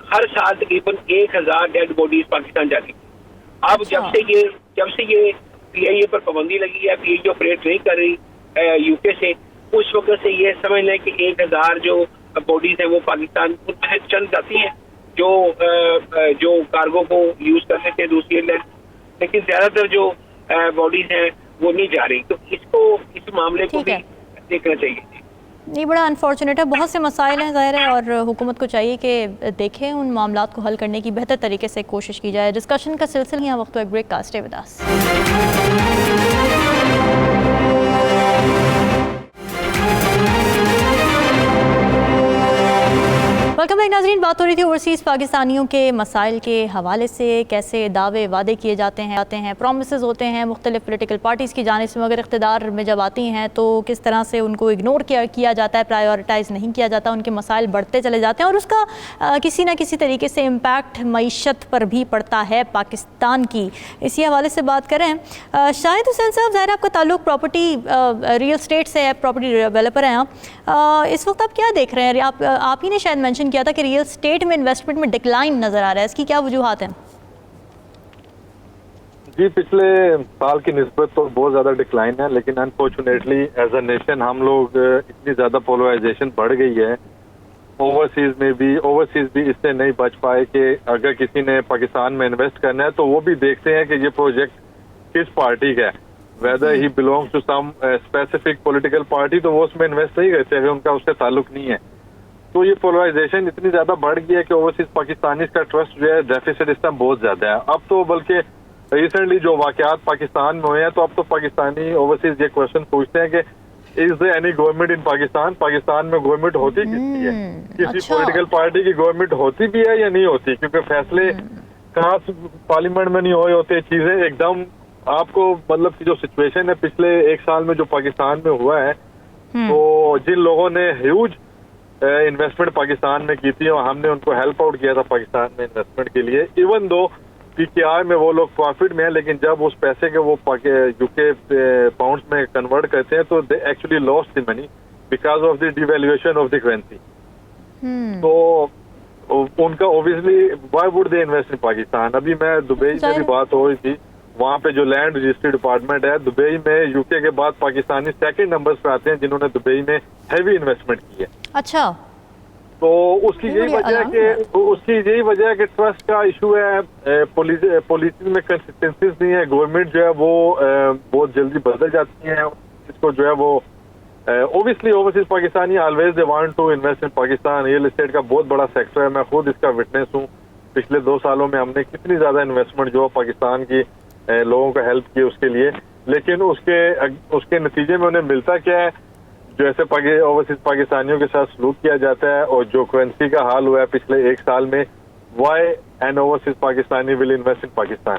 हर साल तकरीबन 1000 डेड बॉडीज पाकिस्तान जाती थी। अब जब से ये पीआईए पर पाबंदी लगी है, पीआईए ऑपरेट नहीं कर रही यूके से, उस वक्त से ये समझ लें कि 1000 जो बॉडीज है वो पाकिस्तान चंद जाती हैं जो कार्गो को यूज कर लेते हैं दूसरी एयरलाइन, लेकिन ज्यादातर जो बॉडीज हैं वो नहीं जा रही, तो इसको इस मामले को ठीक भी है। देखना चाहिए। ये बड़ा अनफॉर्चुनेट है, बहुत से मसाइल हैं ज़ाहिर है, और हुकूमत को चाहिए कि देखें उन मामलात को हल करने की बेहतर तरीके से कोशिश की जाए। डिस्कशन का सिलसिला यहाँ वक्त एक ब्रेक का, stay with us. Welcome back नाज़रीन। बात हो रही थी ओवरसीज़ पाकिस्तानियों के मसाइल के हवाले से, कैसे दावे वादे किए जाते हैं, प्रोमिसेस होते हैं मुख्तलिफ पोलिटिकल पार्टीज़ की जानिब से, मगर इक़्तिदार में जब आती हैं तो किस तरह से उनको इग्नोर किया जाता है, प्रायोरिटाइज़ नहीं किया जाता, उनके मसाइल बढ़ते चले जाते हैं और उसका किसी न किसी तरीके से इम्पैक्ट मईशत पर भी पड़ता है पाकिस्तान की। इसी हवाले से बात करें, शाहिद हुसैन साहब, ज़ाहिर आपका ताल्लुक प्रॉपर्टी रियल स्टेट से है, प्रॉपर्टी डेवलपर हैं आप, इस वक्त आप क्या देख रहे हैं? आप ही ने शायद मेंशन किया था कि रियल स्टेट में इन्वेस्टमेंट में डिक्लाइन नजर आ रहा है, इसकी क्या वजूहात हैं? जी, पिछले साल की निस्बत तो बहुत ज्यादा डिक्लाइन है, लेकिन अनफॉर्चुनेटली एज अ नेशन हम लोग इतनी ज्यादा पोलराइजेशन बढ़ गई है, ओवरसीज भी इससे नहीं बच पाए कि अगर किसी ने पाकिस्तान में इन्वेस्ट करना है तो वो भी देखते हैं कि ये प्रोजेक्ट किस पार्टी का है, whether he belongs to some specific political party, तो वो उसमें इन्वेस्ट नहीं करते अगर उनका उससे ताल्लुक नहीं है। तो ये पोलराइजेशन इतनी ज्यादा बढ़ गई है कि ओवरसीज पाकिस्तानीज का ट्रस्ट जो है डेफिसिट इस टाइम बहुत ज्यादा है। अब तो बल्कि रिसेंटली जो वाकयात पाकिस्तान में हुए हैं, तो अब तो पाकिस्तानी ओवरसीज ये क्वेश्चन पूछते हैं कि is there any government in Pakistan में गवर्नमेंट होती किसकी है, किसी पॉलिटिकल पार्टी की गवर्नमेंट होती भी है या नहीं होती, क्योंकि फैसले खास पार्लियामेंट में नहीं हो होते, चीजें एकदम आपको मतलब की जो सिचुएशन है पिछले एक साल में जो पाकिस्तान में हुआ है, तो जिन लोगों ने ह्यूज इन्वेस्टमेंट पाकिस्तान में की थी और हमने उनको हेल्प आउट किया था पाकिस्तान में इन्वेस्टमेंट के लिए, इवन दो पीकेआर में वो लोग प्रॉफिट में है, लेकिन जब उस पैसे के वो यूके पाउंड्स में कन्वर्ट करते हैं तो they actually lost the money because of the devaluation of the currency. तो उनका obviously why would they invest in Pakistan. अभी मैं दुबई में भी बात हो रही थी, वहाँ पे जो लैंड रजिस्ट्री डिपार्टमेंट है दुबई में, यूके के बाद पाकिस्तानी सेकंड नंबर्स पे आते हैं जिन्होंने दुबई में हैवी इन्वेस्टमेंट की है। अच्छा, तो उसकी यही वजह है कि ट्रस्ट का इशू है, पॉलिसी में कंसिस्टेंसी नहीं है, गवर्नमेंट जो है वो बहुत जल्दी बदल जाती है, इसको जो है वो obviously overseas Pakistani always they want to invest in Pakistan. Real estate का बहुत बड़ा सेक्टर है, मैं खुद इसका विटनेस हूँ। पिछले 2 सालों में हमने कितनी ज्यादा इन्वेस्टमेंट जो पाकिस्तान की लोगों को हेल्प की उसके लिए, लेकिन उसके नतीजे में उन्हें मिलता क्या है, जो ऐसे ओवरसीज पाकिस्तानियों के साथ सलूक किया जाता है और जो करेंसी का हाल हुआ है पिछले 1 साल में, why N overseas Pakistani will invest in Pakistan.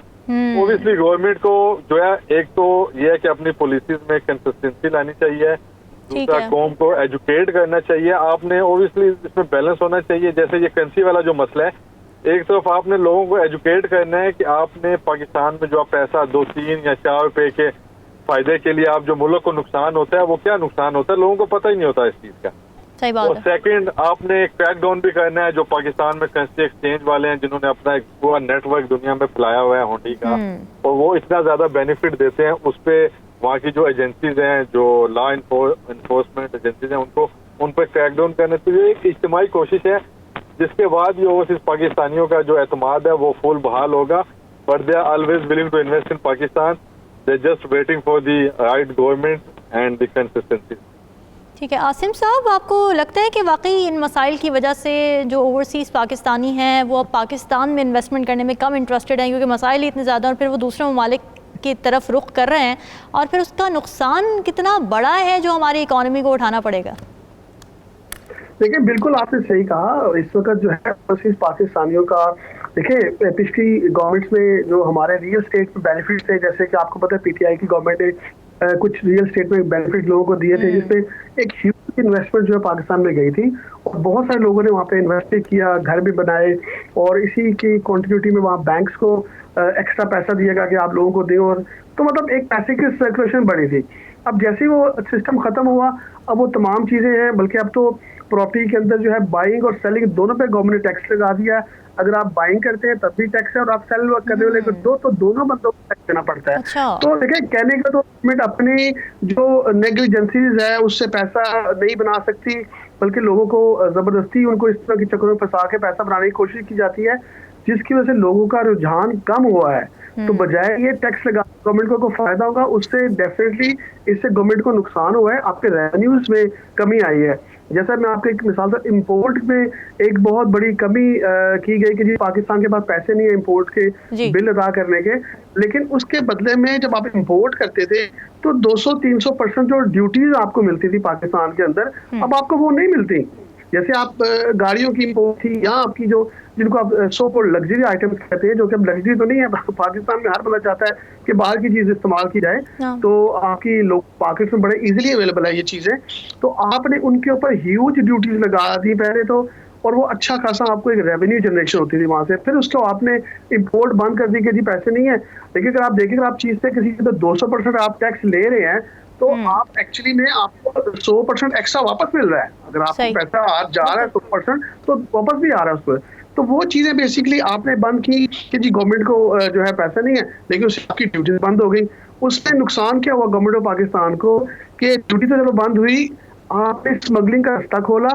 Obviously government को जो है एक तो ये है कि अपनी पॉलिसीज में कंसिस्टेंसी लानी चाहिए, दूसरा कौम को एजुकेट करना चाहिए। आपने ओबियसली इसमें बैलेंस होना चाहिए, जैसे ये करेंसी वाला जो मसला है, एक तरफ आपने लोगों को एजुकेट करना है कि आपने पाकिस्तान में जो आप पैसा 2, 3 या 4 रुपए के फायदे के लिए आप जो मुल्क को नुकसान होता है वो क्या नुकसान होता है, लोगों को पता ही नहीं होता इस चीज का। सही बात और सेकंड, आपने एक क्रैक डाउन भी करना है जो पाकिस्तान में करेंसी एक्सचेंज वाले हैं जिन्होंने अपना एक पूरा नेटवर्क दुनिया में फैलाया हुआ है हुंडी का, और वो इतना ज्यादा बेनिफिट देते हैं, उस पे वहाँ की जो एजेंसीज हैं, जो लॉ इन्फोर्समेंट एजेंसीज हैं, उन पर क्रैक डाउन करने। तो ये एक इज्तिमाई कोशिश है जिसके बाद ये ओवरसीज पाकिस्तानियों का जो एतमाद है वो फुल बहाल होगा, but they are always willing to invest in Pakistan, they just waiting for the right government and the consistency. ठीक है आसिम साहब, आपको लगता है कि वाकई इन मसाइल की वजह से जो ओवरसीज़ पाकिस्तानी हैं वो अब पाकिस्तान में इन्वेस्टमेंट करने में कम इंटरेस्टेड हैं, क्योंकि मसाइल इतने ज़्यादा और फिर वो दूसरे ममालिक की तरफ रुख कर रहे हैं, और फिर उसका नुकसान कितना बड़ा है जो हमारी इकॉनमी को उठाना पड़ेगा? देखिए, बिल्कुल आपने सही कहा। इस वक्त जो है ओवरसीज पाकिस्तानियों का, देखिए पिछली गवर्नमेंट्स में जो हमारे रियल स्टेट में बेनिफिट थे, जैसे कि आपको पता है पीटीआई की गवर्नमेंट ने कुछ रियल स्टेट में बेनिफिट लोगों को दिए थे, जिसपे एक ह्यूज इन्वेस्टमेंट जो है पाकिस्तान में गई थी और बहुत सारे लोगों ने वहाँ पे इन्वेस्ट किया, घर भी बनाए, और इसी की कंटिन्यूटी में वहाँ बैंक्स को एक्स्ट्रा पैसा दिया गया कि आप लोगों को दें, और तो मतलब एक पैसे की सर्कुलेशन बढ़ी थी। अब जैसे ही वो सिस्टम खत्म हुआ, अब वो तमाम चीजें हैं, बल्कि अब तो प्रॉपर्टी के अंदर जो है बाइंग और सेलिंग दोनों पे गवर्नमेंट ने टैक्स लगा दिया। अगर आप बाइंग करते हैं तब भी टैक्स है, और आप सेल करने वाले को तो दोनों बंदों को टैक्स देना पड़ता है। अच्छा। तो देखिए, कहने का तो गवर्नमेंट अपनी जो नेग्लिजेंसीज है उससे पैसा नहीं बना सकती, बल्कि लोगों को जबरदस्ती उनको इस तरह के चक्करों में फंसा के पैसा बनाने की कोशिश की जाती है, जिसकी वजह से लोगों का रुझान कम हुआ है, तो बजाय ये टैक्स लगा गवर्नमेंट को फायदा होगा, उससे डेफिनेटली इससे गवर्नमेंट को नुकसान हुआ है, आपके रेवेन्यूज में कमी आई है। जैसा मैं आपको एक मिसाल दूं, इंपोर्ट में एक बहुत बड़ी कमी की गई कि जी पाकिस्तान के पास पैसे नहीं है इंपोर्ट के बिल अदा करने के, लेकिन उसके बदले में जब आप इंपोर्ट करते थे तो 200-300% जो ड्यूटीज आपको मिलती थी पाकिस्तान के अंदर, अब आपको वो नहीं मिलती। जैसे आप गाड़ियों की इंपोर्ट थी, या आपकी जो जिनको आप सो कॉल्ड लग्जरी आइटम्स कहते हैं, जो कि अब लग्जरी तो नहीं है, पाकिस्तान में हर बंदा चाहता है कि बाहर की चीज इस्तेमाल की जाए, तो आपकी लोग मार्केट में बड़े इजीली अवेलेबल है ये चीजें, तो आपने उनके ऊपर ह्यूज ड्यूटीज लगा दी पहले तो, और वो अच्छा खासा आपको एक रेवेन्यू जनरेशन होती थी वहां से। फिर उसको आपने इंपोर्ट बंद कर दी कि जी पैसे नहीं है, लेकिन अगर आप देखें आप चीज पे किसी तो 200% आप टैक्स ले रहे हैं, तो आप एक्चुअली में आपको 100% एक्स्ट्रा वापस मिल रहा है। अगर आपको पैसा आज जा रहा है 100%, तो वापस भी आ रहा है उसको। तो वो चीजें बेसिकली आपने बंद की कि जी गवर्नमेंट को जो है पैसा नहीं है, लेकिन उससे आपकी ड्यूटीज बंद हो गई। उसमें नुकसान क्या हुआ गवर्नमेंट ऑफ पाकिस्तान को कि ड्यूटी तो जब बंद हुई, आपने स्मगलिंग का रास्ता खोला,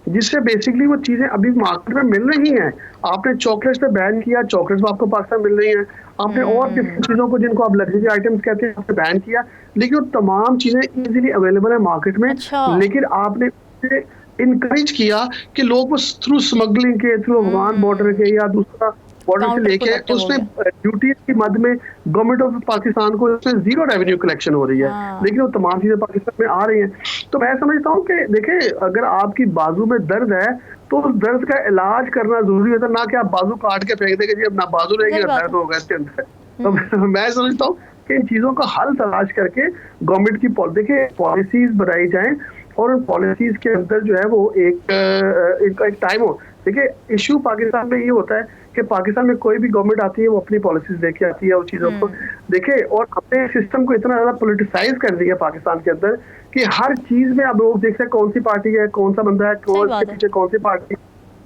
जिससे बेसिकली वो चीजें अभी मार्केट में मिल रही हैं। आपने चॉकलेट्स पे बैन किया, चॉकलेट्स आपको पाकिस्तान मिल रही हैं। आपने और डिफरेंट चीजों को जिनको आप लग्जरी आइटम्स कहते हैं आपने बैन किया, लेकिन वो तमाम चीजें इजीली अवेलेबल है मार्केट में। लेकिन आपने इनकरेज किया कि लोग वो थ्रू स्मगलिंग के, थ्रू अफगान बॉर्डर के या दूसरा बॉर्डर से लेके, उसमें ड्यूटी की मद में गवर्नमेंट ऑफ पाकिस्तान को उसमें जीरो रेवेन्यू कलेक्शन हो रही है, लेकिन वो तमाम चीजें पाकिस्तान में आ रही हैं। तो मैं समझता हूँ कि देखिए, अगर आपकी बाजू में दर्द है तो उस दर्द का इलाज करना जरूरी होता है, ना कि आप बाजू काट के फेंक देंगे जी अब ना बाजू रहेगी ना दर्द होगा इसके अंदर। तो मैं समझता हूँ कि इन चीजों का हल तलाश करके गवर्नमेंट की पॉलिसीज बनाई जाए, और उन पॉलिसीज के अंदर जो है वो एक टाइम हो। देखिए, इशू पाकिस्तान में ये होता है कि पाकिस्तान में कोई भी गवर्नमेंट आती है वो अपनी पॉलिसीज लेके आती है उन चीजों को देखे, और अपने सिस्टम को इतना ज्यादा पॉलिटिसाइज कर दिया पाकिस्तान के अंदर कि हर चीज में अब लोग देखते हैं कौन सी पार्टी है, कौन सा बंदा है, कौन से पीछे कौन सी पार्टी,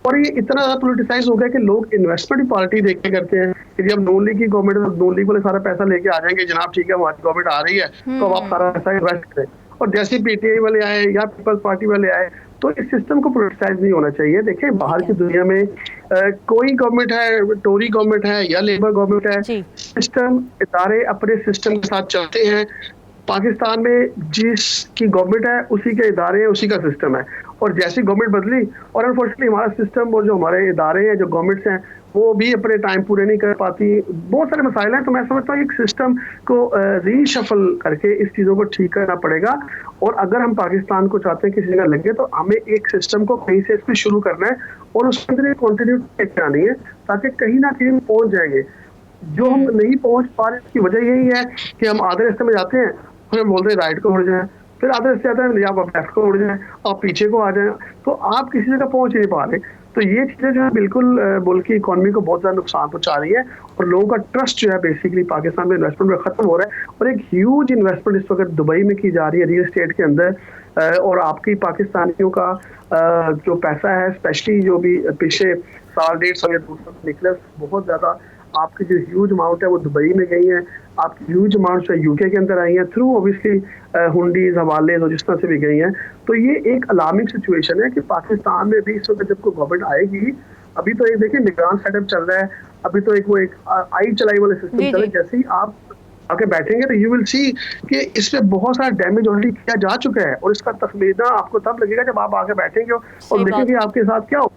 और ये इतना ज्यादा पॉलिटिसाइज हो गया कि लोग इन्वेस्टमेंट पार्टी देख के करते हैं कि जब नून लीग की गवर्नमेंट है तो नून लीग वाले सारा पैसा लेके आ जाएंगे, जनाब ठीक है हमारी गवर्नमेंट आ रही है तो अब आप सारा पैसा इन्वेस्ट करें। और जैसे पीटीआई वाले आए या पीपल्स पार्टी वाले आए, तो इस सिस्टम को पॉलिटिसाइज नहीं होना चाहिए। देखिए, बाहर की दुनिया में कोई गवर्नमेंट है, टोरी गवर्नमेंट है या लेबर गवर्नमेंट है, सिस्टम इदारे अपने सिस्टम के साथ चलते हैं। पाकिस्तान में जिसकी गवर्नमेंट है उसी के इदारे हैं, उसी का सिस्टम है, और जैसी गवर्नमेंट बदली, और अनफॉर्चुनेटली हमारा सिस्टम और जो हमारे इदारे हैं, जो गवर्नमेंट्स हैं, वो भी अपने टाइम पूरे नहीं कर पाती, बहुत सारे मसाइल हैं। तो मैं समझता हूँ एक सिस्टम को रीशफल करके इस चीज़ों को ठीक करना पड़ेगा, और अगर हम पाकिस्तान को चाहते हैं किसी जगह लगे तो हमें एक सिस्टम को कहीं से इसमें शुरू करना है और उसके अंदर एक कॉन्टिन्यूटी आनी है, ताकि कहीं ना कहीं पहुँच जाएंगे। जो हम नहीं पहुँच पा रहे उसकी वजह यही है कि हम आधे रास्ते में जाते हैं, फिर हम बोलते हैं राइट को मुड़ जाए, फिर आधे रास्ते आते हैं आप लेफ्ट को मुड़ जाए, आप पीछे को आ जाए, तो आप किसी जगह पहुँच नहीं पा रहे। तो ये चीज़ें जो है बिल्कुल मुल्क की इकॉनमी को बहुत ज़्यादा नुकसान पहुंचा रही है, और लोगों का ट्रस्ट जो है बेसिकली पाकिस्तान में इन्वेस्टमेंट में ख़त्म हो रहा है। और एक ह्यूज इन्वेस्टमेंट इस वक्त दुबई में की जा रही है रियल एस्टेट के अंदर, और आपकी पाकिस्तानियों का जो पैसा है, स्पेशली जो भी पिछले साल 1.5 या 2 साल निकले, बहुत ज़्यादा आपकी जो ह्यूज अमाउंट है वो दुबई में गई है, आपकी ह्यूज अमाउंट जो यूके के अंदर आई है थ्रू ऑब्वियसली हुंडीज, हवाले, तो जिस तरह से भी गई हैं। तो ये एक अलार्मिंग सिचुएशन है कि पाकिस्तान में भी इस वक्त जब कोई गवर्नमेंट आएगी, अभी तो एक देखिए निगरान सेटअप चल रहा है, अभी तो एक आई चलाई वाले सिस्टम चल रहा है। जैसे ही आप आके बैठेंगे तो यू विल सी कि इसमें बहुत सारा डैमेज ऑलरेडी किया जा चुका है, और इसका तस्वीर आपको तब लगेगा जब आप आके बैठेंगे और देखेंगे आपके साथ क्या हो।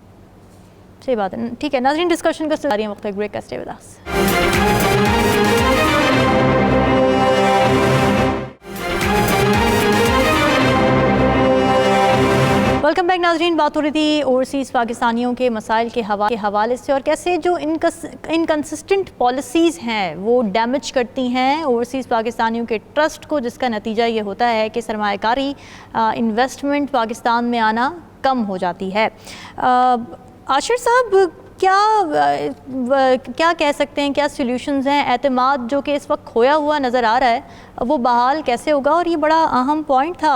सही बात है। ठीक है नाज़रीन, डिस्कशन का सिलसिला वक्त ब्रेक का, stay with us. Welcome back नाज़रीन। बात हो रही थी ओवरसीज़ पाकिस्तानियों के मसाइल के हवाले से, और कैसे जो इनकंसिस्टेंट पॉलिसीज़ हैं वो डैमेज करती हैं ओवरसीज़ पाकिस्तानियों के ट्रस्ट को, जिसका नतीजा ये होता है कि सरमायाकारी इन्वेस्टमेंट पाकिस्तान में आना कम हो जाती है। आशिर साहब, क्या कह सकते हैं, क्या सॉल्यूशंस हैं? एतमाद जो कि इस वक्त खोया हुआ नज़र आ रहा है, वो बहाल कैसे होगा? और ये बड़ा अहम पॉइंट था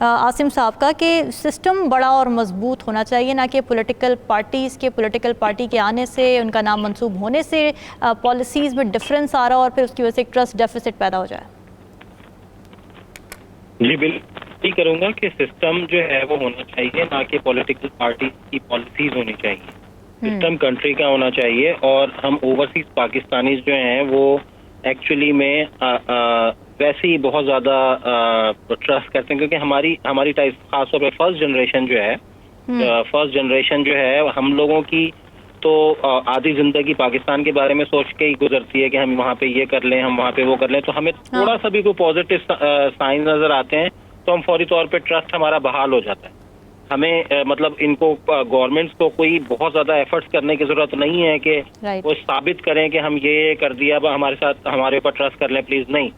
आसिम साहब का कि सिस्टम बड़ा और मजबूत होना चाहिए, ना कि पॉलिटिकल पार्टी के आने से, उनका नाम मंसूब होने से पॉलिसीज़ में डिफरेंस आ रहा और फिर उसकी वजह से एक ट्रस्ट डेफिसिट पैदा हो जाए। जी बिल्कुल करूँगा कि सिस्टम जो है वो होना चाहिए, ना कि पॉलिटिकल पार्टी की पॉलिसीज होनी चाहिए। सिस्टम कंट्री का होना चाहिए, और हम ओवरसीज पाकिस्तानीज जो हैं वो एक्चुअली में वैसे ही बहुत ज़्यादा ट्रस्ट करते हैं, क्योंकि हमारी टाइप खासतौर पे फर्स्ट जनरेशन जो है हम लोगों की तो आधी जिंदगी पाकिस्तान के बारे में सोच के ही गुजरती है कि हम वहाँ पे ये कर लें, हम वहाँ पे वो कर लें। तो हमें थोड़ा सा भी कोई पॉजिटिव साइन नजर आते हैं तो हम फौरी तौर पे ट्रस्ट हमारा बहाल हो जाता है। हमें मतलब इनको गवर्नमेंट्स को कोई बहुत ज्यादा एफर्ट्स करने की जरूरत नहीं है कि वो साबित करें कि हम ये कर दिया, अब हमारे साथ हमारे ऊपर ट्रस्ट कर लें प्लीज। नहीं,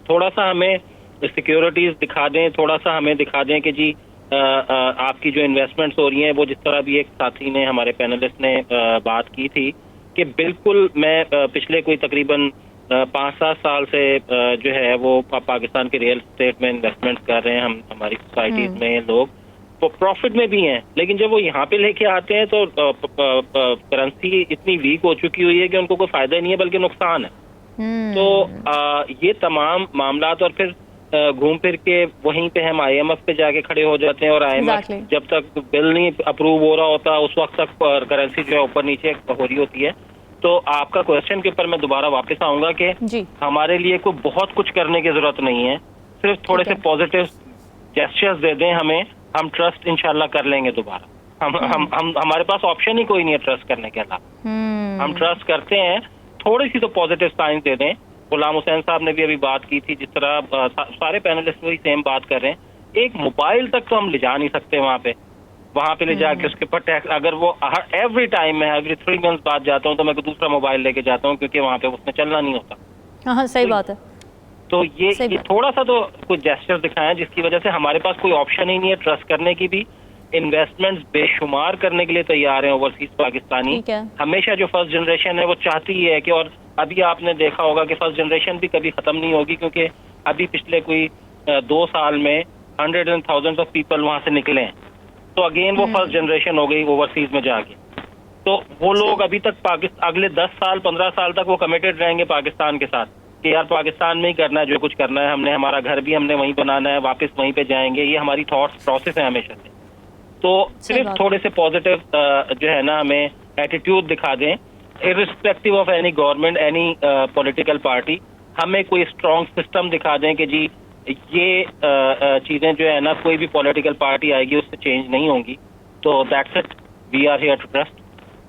थोड़ा सा हमें सिक्योरिटीज दिखा दें, थोड़ा सा हमें दिखा दें कि जी आपकी जो इन्वेस्टमेंट्स हो रही हैं वो जिस तरह भी एक साथी ने हमारे पैनलिस्ट ने बात की थी कि बिल्कुल मैं पिछले कोई तकरीबन 5-7 साल से जो है वो पाकिस्तान के रियल एस्टेट में इन्वेस्टमेंट कर रहे हैं। हम हमारी सोसाइटीज में लोग तो प्रॉफिट में भी हैं, लेकिन जब वो यहाँ पे लेके आते हैं तो करेंसी इतनी वीक हो चुकी हुई है कि उनको कोई फायदा नहीं है बल्कि नुकसान है। तो ये तमाम मामलात, और फिर घूम फिर के वहीं पे हम IMF पे जाके खड़े हो जाते हैं, और IMF जब तक बिल नहीं अप्रूव हो रहा होता उस वक्त तक करेंसी जो है ऊपर नीचे हो रही होती है। तो आपका क्वेश्चन के ऊपर मैं दोबारा वापस आऊंगा कि हमारे लिए कोई बहुत कुछ करने की जरूरत नहीं है, सिर्फ थोड़े से पॉजिटिव जेस्चर्स दे दें हमें, हम ट्रस्ट इंशाल्लाह कर लेंगे दोबारा। हम हमारे पास ऑप्शन ही कोई नहीं है ट्रस्ट करने के अलावा। हम ट्रस्ट करते हैं, थोड़ी सी तो पॉजिटिव साइन दे दें। गुलाम हुसैन साहब ने भी अभी बात की थी, जिस तरह सारे पैनलिस्ट वही सेम बात कर रहे हैं। एक मोबाइल तक तो हम ले जा नहीं सकते वहाँ पे ले जाके उसके ऊपर टैक्स। अगर वो एवरी टाइम मैं एवरी 3 मंथ्स बाद जाता हूँ तो मैं दूसरा मोबाइल लेके जाता हूँ, क्योंकि वहाँ पे उसमें चलना नहीं होता। हाँ, सही बात है। तो ये थोड़ा सा तो कुछ जेस्चर दिखाएं जिसकी वजह से हमारे पास कोई ऑप्शन ही नहीं है ट्रस्ट करने की भी। इन्वेस्टमेंट्स बेशुमार करने के लिए तैयार हैं ओवरसीज पाकिस्तानी। हमेशा जो फर्स्ट जनरेशन है वो चाहती है कि, और अभी आपने देखा होगा कि फर्स्ट जनरेशन भी कभी खत्म नहीं होगी, क्योंकि अभी पिछले कोई 2 साल में hundreds and thousands of people वहां से निकले हैं। तो अगेन वो फर्स्ट जनरेशन हो गई ओवरसीज में जाके। तो वो लोग अभी तक अगले 10 साल 15 साल तक वो कमिटेड रहेंगे पाकिस्तान के साथ कि यार पाकिस्तान में ही करना है जो कुछ करना है, हमने हमारा घर भी हमने वहीं बनाना है, वापस वहीं पे जाएंगे। ये हमारी थॉट्स प्रोसेस है हमेशा से। तो सिर्फ थोड़े से पॉजिटिव जो है ना हमें एटीट्यूड दिखा दें, irrespective of any government, any political party. हमें कोई स्ट्रॉन्ग सिस्टम दिखा दें कि जी ये चीजें जो है ना कोई भी पॉलिटिकल पार्टी आएगी उससे चेंज नहीं होंगी। तो that's it, we are here to trust.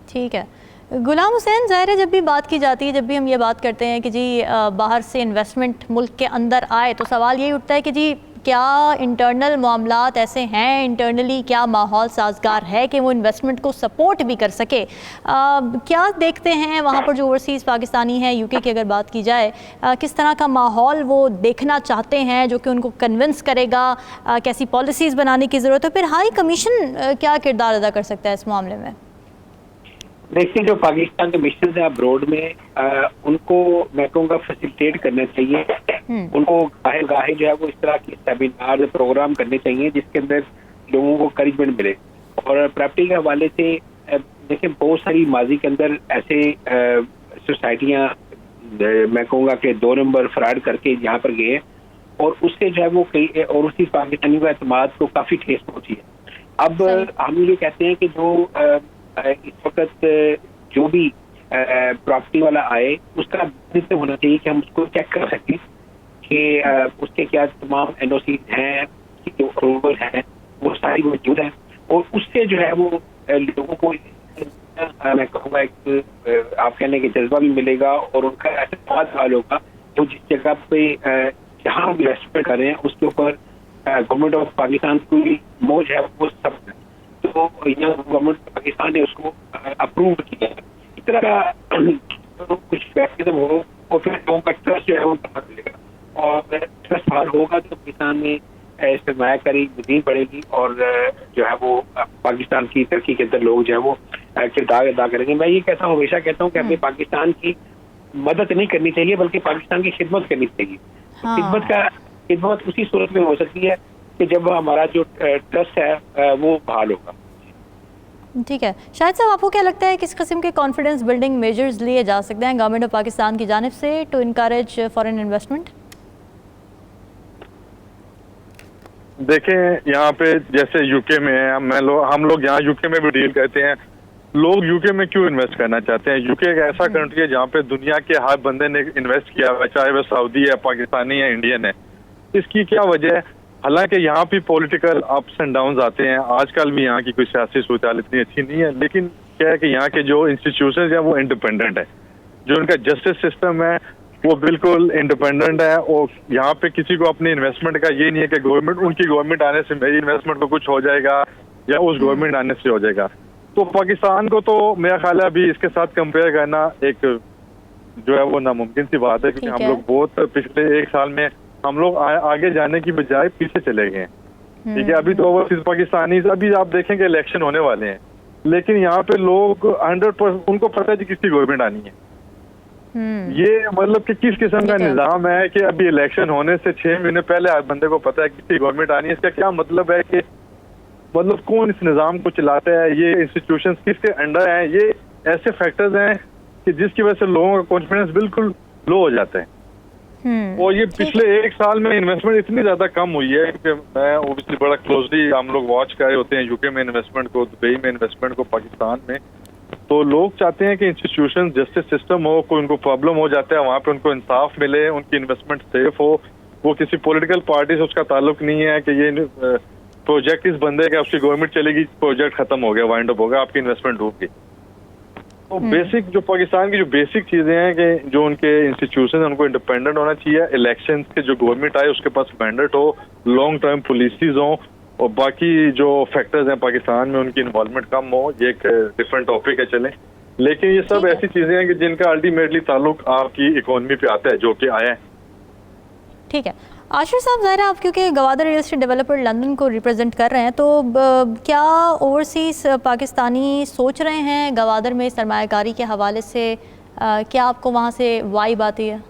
ठीक है गुलाम हुसैन, ज़ाहिर है जब भी बात की जाती है, जब भी हम ये बात करते हैं कि जी बाहर से इन्वेस्टमेंट मुल्क के अंदर आए, तो सवाल यही उठता है कि जी क्या इंटरनल मामलात ऐसे हैं, इंटरनली क्या माहौल साजगार है कि वो इन्वेस्टमेंट को सपोर्ट भी कर सके। क्या देखते हैं वहाँ पर जो ओवरसीज़ पाकिस्तानी हैं, UK की अगर बात की जाए, किस तरह का माहौल वो देखना चाहते हैं जो कि उनको कन्विंस करेगा, कैसी पॉलिसीज़ बनाने की ज़रूरत है, फिर हाई कमीशन क्या किरदार अदा कर सकता है इस मामले में? देखिए, जो पाकिस्तान के मिशन है अब्रोड में, उनको मैं कहूँगा फैसिलिटेट करना चाहिए। उनको गाहे जो है वो इस तरह की सेमिनार प्रोग्राम करने चाहिए जिसके अंदर लोगों को करेजमेंट मिले। और प्रॉपर्टी के हवाले से देखिए बहुत सारी माजी के अंदर ऐसे सोसाइटियाँ मैं कहूँगा कि 2 नंबर फ्रॉड करके यहाँ पर गए, और उससे जो है वो कई और उसी पाकिस्तानी का एतमाद को काफ़ी ठेस पहुँची है। अब हम ये कहते हैं कि जो इस वक्त जो भी प्रॉपर्टी वाला आए उसका बिजनेस होना चाहिए कि हम उसको चेक कर सकें कि उसके क्या तमाम NOC हैं, जो अप्रूवल हैं, वो सारी मौजूद है। और उससे जो है वो लोगों को मैं कहूँगा एक आप कहने के जज्बा भी मिलेगा, और उनका ऐसा हाल होगा जो जिस जगह पे जहाँ इन्वेस्टमेंट कर रहे हैं उसके ऊपर गवर्नमेंट ऑफ पाकिस्तान की मौज है वो सब। तो गवर्नमेंट पाकिस्तान ने उसको अप्रूव किया। इस तरह का कुछ मैकेनिज्म हो और फिर लोगों का ट्रस्ट जो है वो बढ़ा मिलेगा, और ट्रस्ट हाल होगा तो पाकिस्तान में सरमायाकारी मज़ीद बढ़ेगी, और जो है वो पाकिस्तान की तरक्की के अंदर लोग जो है वो किरदार अदा करेंगे। मैं ये कहता हूँ, हमेशा कहता हूँ कि हमें पाकिस्तान की मदद नहीं करनी चाहिए बल्कि पाकिस्तान की खिदमत करनी चाहिए। खिदमत उसी सूरत में हो सकती है कि जब हमारा जो ट्रस्ट है वो बहाल होगा। ठीक है शाहिद साहब, आपको क्या लगता है किस किस्म के कॉन्फिडेंस बिल्डिंग मेजर्स लिए जा सकते हैं गवर्नमेंट ऑफ पाकिस्तान की जानिब से टू इनकरेज फॉरेन इन्वेस्टमेंट? देखें, यहाँ पे जैसे UK में है, हम लोग यहाँ UK में भी डील करते हैं, लोग यूके में क्यों इन्वेस्ट करना चाहते हैं? यूके एक ऐसा कंट्री है जहाँ पे दुनिया के हर बंदे ने इन्वेस्ट किया हुआ है, चाहे वह सऊदी है, पाकिस्तानी है, इंडियन है। इसकी क्या वजह है? हालांकि यहाँ भी पॉलिटिकल अप्स एंड डाउन्स आते हैं, आजकल भी यहाँ की कोई सियासी सूरत इतनी अच्छी नहीं है, लेकिन क्या है कि यहाँ के जो इंस्टीट्यूशन है वो इंडिपेंडेंट है, जो उनका जस्टिस सिस्टम है वो बिल्कुल इंडिपेंडेंट है, और यहाँ पे किसी को अपनी इन्वेस्टमेंट का ये नहीं है कि गवर्नमेंट, उनकी गवर्नमेंट आने से मेरी इन्वेस्टमेंट को कुछ हो जाएगा या उस गवर्नमेंट आने से हो जाएगा। तो पाकिस्तान को तो मेरा ख्याल है अभी इसके साथ कंपेयर करना एक जो है वो नामुमकिन सी बात है, क्योंकि हम लोग बहुत पिछले एक साल में हम लोग आगे जाने की बजाय पीछे चले गए हैं। ठीक है, अभी तो ओवरसीज पाकिस्तानी, अभी आप देखेंगे इलेक्शन होने वाले हैं, लेकिन यहाँ पे लोग 100% उनको पता है कि किसकी गवर्नमेंट आनी है। ये मतलब कि किस किस्म का निजाम है कि अभी इलेक्शन होने से 6 महीने पहले हर बंदे को पता है किसकी गवर्नमेंट आनी है। इसका क्या मतलब है कि मतलब कौन इस निजाम को चलाता है, ये इंस्टीट्यूशंस किसके अंडर हैं, ये ऐसे फैक्टर्स हैं कि जिसकी वजह से लोगों का कॉन्फिडेंस बिल्कुल लो हो जाता है। और ये पिछले एक साल में इन्वेस्टमेंट इतनी ज्यादा कम हुई है कि मैं ओबियसली बड़ा क्लोजली हम लोग वॉच कर रहे होते हैं यूके में इन्वेस्टमेंट को, दुबई में इन्वेस्टमेंट को, पाकिस्तान में। तो लोग चाहते हैं कि इंस्टीट्यूशन, जस्टिस सिस्टम हो, कोई उनको प्रॉब्लम हो जाता है वहाँ पे उनको इंसाफ मिले, उनकी इन्वेस्टमेंट सेफ हो। वो किसी पॉलिटिकल पार्टी से उसका ताल्लुक नहीं है कि ये प्रोजेक्ट इस बंदे का, उसकी गवर्नमेंट चलेगी, प्रोजेक्ट खत्म हो गया, वाइंड अप हो गया, आपकी इन्वेस्टमेंट डूब गई। तो बेसिक जो पाकिस्तान की जो बेसिक चीजें हैं कि जो उनके इंस्टीट्यूशन उनको इंडिपेंडेंट होना चाहिए, इलेक्शंस के जो गवर्नमेंट आए उसके पास मैंडेट हो, लॉन्ग टर्म पॉलिसीज हो, और बाकी जो फैक्टर्स हैं पाकिस्तान में उनकी इन्वॉल्वमेंट कम हो। ये एक डिफरेंट टॉपिक है चले, लेकिन ये सब ऐसी चीजें हैं कि जिनका अल्टीमेटली ताल्लुक आपकी इकोनॉमी पे आता है, जो कि आया है। ठीक है आशिर साहब, ज़ाहिर आप क्योंकि Gwadar real estate developer London को रिप्रेजेंट कर रहे हैं, तो क्या ओवरसीज पाकिस्तानी सोच रहे हैं गवादर में सरमायाकारी के हवाले से, क्या आपको वहाँ से वाइब आती है?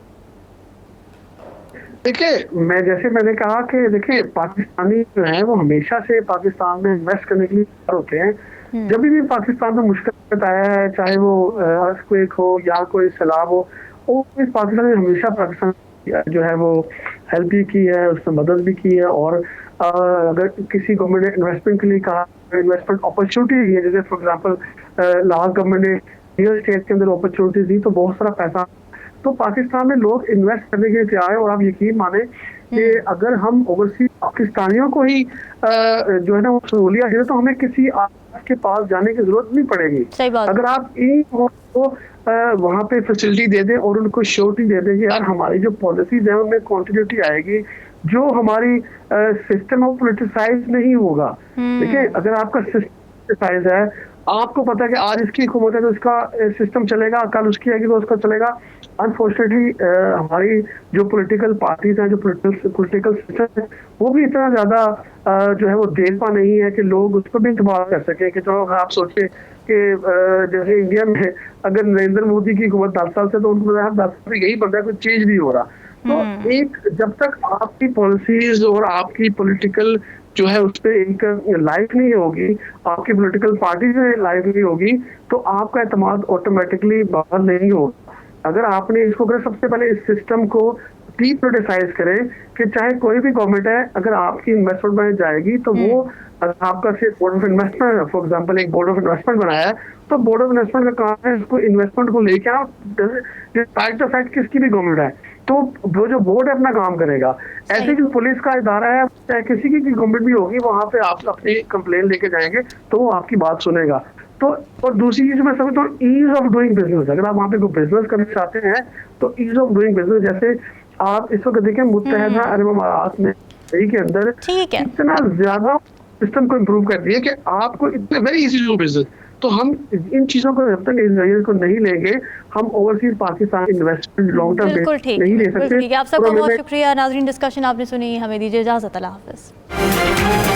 देखिए, मैंने कहा कि देखिए पाकिस्तानी जो है वो हमेशा से पाकिस्तान में इन्वेस्ट करने के लिए तैयार होते हैं। जब भी पाकिस्तान में मुश्किल आया है, चाहे वो अर्थक्वेक हो या कोई सैलाब हो, इस पाकिस्तान ने हमेशा पाकिस्तान जो है वो हेल्प भी की है, उसने मदद भी की है। और अगर किसी गवर्नमेंट ने इन्वेस्टमेंट के लिए कहा, इन्वेस्टमेंट अपॉर्चुनिटी है, जैसे फॉर एग्जांपल लास्ट गवर्नमेंट ने रियल एस्टेट के अंदर अपॉर्चुनिटी दी तो बहुत सारा पैसा, तो पाकिस्तान में लोग इन्वेस्ट करने के लिए तैयार है। और आप यकीन माने कि अगर हम ओवरसीज पाकिस्तानियों को ही जो है ना वो सहूलियत दे, तो हमें किसी के पास जाने की जरूरत नहीं पड़ेगी। अगर आप इनको वहाँ पे फैसिलिटी दे दें और उनको श्योरिटी दे दें कि यार हमारी जो पॉलिसीज है उनमें कॉन्टिन्यूटी आएगी, जो हमारी सिस्टम ऑफ पोलिटिसाइज नहीं होगा। देखिए, अगर आपका सिस्टम है, आपको पता है कि आज इसकी हुकूमत है तो इसका सिस्टम चलेगा, कल उसकी आएगी तो उसका चलेगा। अनफॉर्चुनेटली हमारी जो पॉलिटिकल पार्टीज हैं, जो पॉलिटिकल सिस्टम है, वो भी इतना ज्यादा जो है वो देखपा नहीं है कि लोग उस पर भी इतबार कर सके। कि जो आप सोचे कि जैसे इंडिया में अगर नरेंद्र मोदी की हुकूमत 10 साल से, तो उनको 10 साल यही बनता है, कोई चेंज नहीं हो रहा। तो एक जब तक आपकी पॉलिसीज और आपकी पॉलिटिकल जो है उस पर एक लाइफ नहीं होगी, आपकी पॉलिटिकल पार्टी से लाइफ नहीं होगी, तो आपका एतमाद ऑटोमेटिकली बाहर नहीं होगा। अगर आपने इसको अगर सबसे पहले इस सिस्टम को डिप्रोटेसाइज करें कि चाहे कोई भी गवर्नमेंट है, अगर आपकी इन्वेस्टमेंट में जाएगी तो वो आपका सिर्फ board of investment, for example एक बोर्ड ऑफ इन्वेस्टमेंट बनाया है, तो बोर्ड ऑफ इन्वेस्टमेंट का काम है इसको इन्वेस्टमेंट को लेके आओ, फैक्ट किसकी भी गवर्नमेंट है, तो वो जो बोर्ड है अपना काम करेगा। ऐसे जो पुलिस का इदारा है, चाहे किसी की गवर्नमेंट भी होगी, वहाँ पे आप अपनी कंप्लेन लेके जाएंगे तो वो आपकी बात सुनेगा। तो और दूसरी चीज मैं समझता हूँ ईज ऑफ डूइंग बिजनेस। अगर आप वहाँ पे कोई बिजनेस करना चाहते हैं तो ईज ऑफ डूइंग बिजनेस, जैसे आप इस वक्त देखें मुत्तहदा अरब अमारात में के अंदर इतना ज्यादा सिस्टम को इम्प्रूव कर दिया कि आपको इतने वेरी इजी टू बिजनेस। तो हम इन चीजों को जब तक इस को नहीं लेंगे, हम overseas Pakistan investment long term नहीं ले सकते। आप सबका बहुत शुक्रिया। नाज़रीन, डिस्कशन आपने सुनी, हमें दीजिए इजाजत। अल्लाह हाफ़िज़।